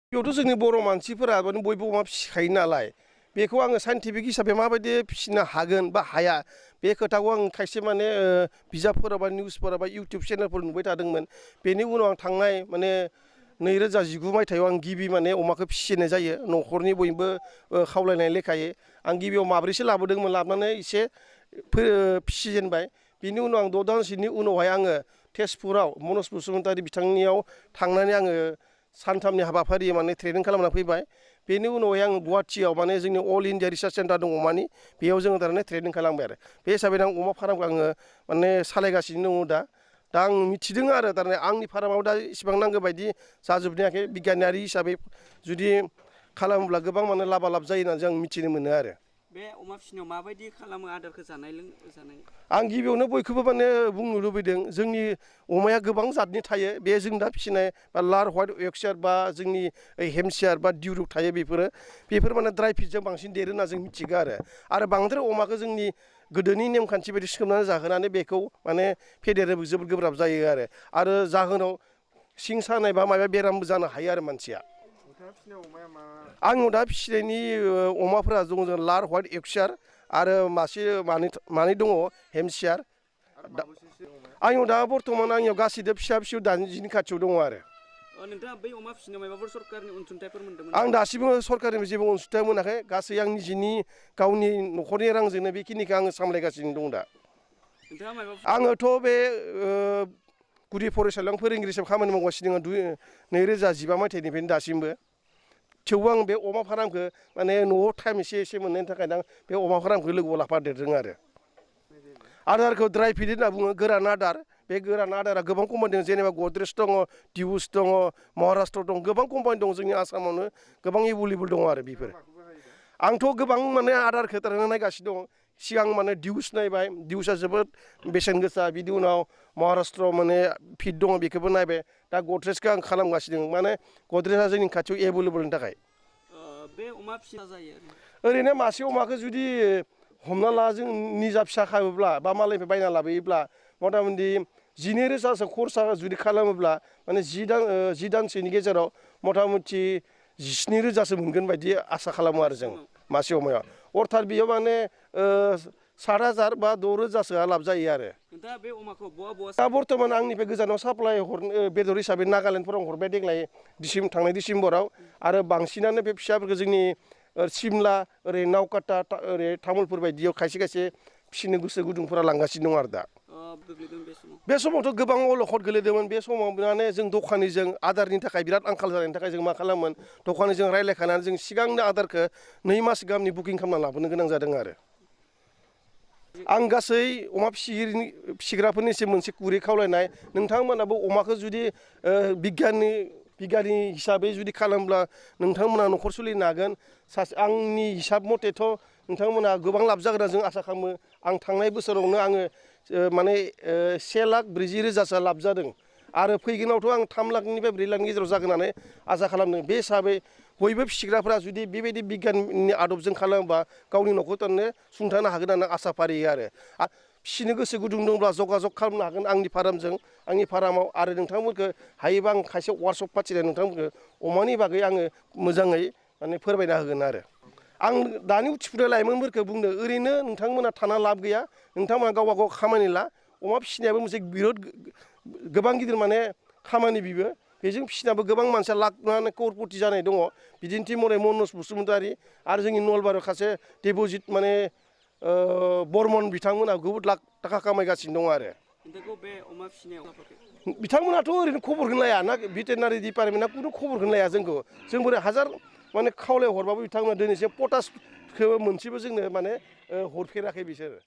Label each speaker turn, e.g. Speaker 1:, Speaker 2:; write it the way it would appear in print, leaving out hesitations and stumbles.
Speaker 1: बेयावथ' जोंनि बर' मानसिफोरा माने बयबो अमा फिसिखायो नालाय बेखौ आङो साइन्टिफिक हिसाबै माबायदि फिसिनो हागोन बा हाया बे खोथाखौ आं खायसे माने बिजाबफोराव बा निउसफोराव बा इउटुब चेनेलफोर नुबाय थादोंमोन। बेनि उनाव आं थांनाय माने 2019 मायथाइयाव आं गिबि माने अमाखौ फिसिनाय जायो न'खरनि बयबो खावलायनाय लेखायै आं गिबियाव माब्रैसो लाबोदोंमोन लाबोनानै एसे फिसिजेनबाय। बिनि उनाव आं 6 दानसोनि उनावहाय आङो तेजपुराव मनज बसुमतारी बिथांनियाव थांनानै आङो सानथामनि हाबाफारि माने ट्रेनिं खालामना फैबाय। बेनि उनावहाय आं गुवाहाटियाव माने जोंनि अल इन्डिया रिसार्च सेन्टार दङ अमानि बेयाव जोङो थारमाने ट्रेनिं खालामबाय आरो बे हिसाबै आं अमा फार्मखौ आङो माने सालायगासिनो दङ दा आं मिथिदों आरो थारमाने आंनि फार्माव दा इसिबां नांगौ बायदि जाजोबनायाखै बिगियानारि हिसाबै जुदि खालामोब्ला गोबां माने लाबा लाब जायो होननानै जों मिथिनो मोनो आरो।
Speaker 2: बे अमा फिसिनायाव माबायदि खालामो आदारखौ जानाय
Speaker 1: आं गिबियावनो बयखौबो माने बुंनो लुबैदों जोंनि अमाया गोबां जातनि थायो बे जों दा फिसिनाय बा लार व्हाइट यर्कशायर बा जोंनि हेमसियार बा डिउरक थायो बेफोर माने ड्राय फिडजों बांसिन देरो होनना जों मिथिगौ आरो बांद्राय अमाखौ जोंनि गोदोनि नेमखान्थि बायदि सोमनानै जाहोनानै बेखौ माने फेदेरनो जोबोद गोब्राब जायो आरो जाहोनाव सिं सानाय बा माबा बेरामबो जानो हायो आरो मानसिया। आंनाव दा फिसिनायनि अमाफोरा दङ जों लार व्हाइट यर्कशायर आरो मानै दङ हेमसियार। आंनियाव दा बर्थमान आंनियाव गासैदो फिसा 80 खाथियाव दङ आरो।
Speaker 2: नोंथाङा बै अमा फिसिनायाव माबाफोर सरकारनि अनसुंथाइफोर मोन्दोंमोन?
Speaker 1: आं दासिमबो सरकारनि जेबो अनसुंथाइ मोनाखै गासै आं निजिनि गावनि न'खरनि रांजोंनो बेखिनिखौ आङो सामलायगासिनो दं दा। आङोथ' बे गुदि फरायसालियाव फोरोंगिरि हिसाबै खामानि मावगासिनो दङ 2015 मायथाइनिफ्रायनो दासिमबो। थेवबो आं बे अमा फार्मखौ माने न'आव टाइम एसे मोननायनि थाखायनो आं बे अमा फार्मखौ लोगोआव लाफादेरदों आरो। आदारखौ ड्राय फिड होनना बुङो गोरान आदार बे गोरान आदारा गोबां कम्पानि दङ जेनेबा गद्रेज दङ दिउस दङ महाराष्ट्र दं गोबां कम्पानि दं जोंनि आसामावनो गोबां एभेलेबल दङ आरो बेफोर। आंथ' गोबां माने आदारखौ थारमाने नायगासिनो दं सिगां माने दिउस नायबाय दिउसआ जोबोद बेसेन गोसा बिनि उनाव महाराष्ट्र माने फिड दङ बेखौबो नायबाय दा गद्रेजखौ आं खालामगासिनो दं माने गद्रेजआ जोंनि खाथियाव एभेलेबलनि थाखाय।
Speaker 2: बे अमा फिसा जायो
Speaker 1: ओरैनो मासे अमाखौ जुदि हमना ला जों निजा फिसा खालामोब्ला बा मालायनिफ्राय बायना लाबोयोब्ला मथा मथि 12,000सो खरसा जुदि खालामोब्ला माने 10 दानसोनि गेजेराव मथा मथि 17,000सो मोनगोन बायदि आसा खालामो आरो जों मासे अमायाव अर्थात बेयाव माने 7,000 बा 6,000सोआ लाब जायो आरो। दा बर्थमान आंनिफ्राय गोजानाव साप्लाय हरनो बेदर हिसाबै नागालेण्डफोराव हरबाय देग्लाय थांनाय डिसेम्बराव आरो बांसिनानो बे फिसाफोरखौ जोंनि सिमला ओरै नावकाटा ओरै तामुलपुर बायदियाव खायसे फिसिनो गोसो गुदुंफोरा लांगासिनो दं आरो दा। बे समावथ' गोबां अलखद गोलैदोंमोन बे समाव माने जों दखानिजों आदारनि थाखाय बिराद आंखाल जानायनि थाखाय जों मा खालामोन दखानिजों रायज्लायखानानै जों सिगांनो आदारखौ 2 मास गाहामनि बुकिं खालामना लाबोनो गोनां जादों आरो। आं गासै अमा फिसिग्राफोरनिसिम मोनसे गुरै खावलायनाय नोंथांमोनाबो अमाखौ जुदि बिगियाननि हिसाबै जुदि खालामब्ला नोंथांमोना न'खर सोलिनो हागोन आंनि हिसाब मथेथ' नोंथांमोना गोबां लाब जागोन जों आसा खालामो। आं थांनाय बोसोरावनो आङो माने 1,40,000सो लाब जादों आरो फैगोनावथ' आं 3 लाखनिफ्राय 4 लाखनि गेजेराव जागोन होननानै आसा खालामदों। बे हिसाबै बयबो फिसिग्राफोरा जुदि बेबायदि बिगियाननि आदबजों खालामोबा गावनि न'खरखौ थारमाने सुंथानो हागोन होननानै आसा फारियो आरो फिसिनो गोसो गुदुं दंब्ला जगाजग खालामनो हागोन आंनि फार्मजों आंनि फार्माव आरो नोंथांमोनखौ हायोबा आं खायसे वार्कशप फाथिनाय नोंथांमोनखौ अमानि बागै आङो मोजाङै माने फोरमायना होगोन आरो। आं दानि उथिफुनाय लाइमोनफोरखौ बुंदों ओरैनो नोंथांमोना थाना लाब गैया नोंथांमोना गावबा गाव खामानि ला अमा फिसिनायाबो मोनसे गोबां गिदिर माने खामानि बिबो बेजों फिसिनाबो गोबां मानसिया लाख माने करपति जानाय दङ बिदिन्थि महरै मनज बसुमतारी आरो जोंनि नलबारियाव सासे देबजित माने बर्मन बिथांमोना बहुद लाख थाखा खामायगासिनो दं आरो। बिथांमोनाथ' ओरैनो खबरखौनो लाया ना भेटेनारि डिपार्टमेन्टआ खुनु खबरखौनो लाया जोंखौ जों बोरै हाजार माने खावलाय हरबाबो बिथांमोना दिनैसिम पटासखौ मोनसेबो जोंनो माने हरफेराखै बिसोरो।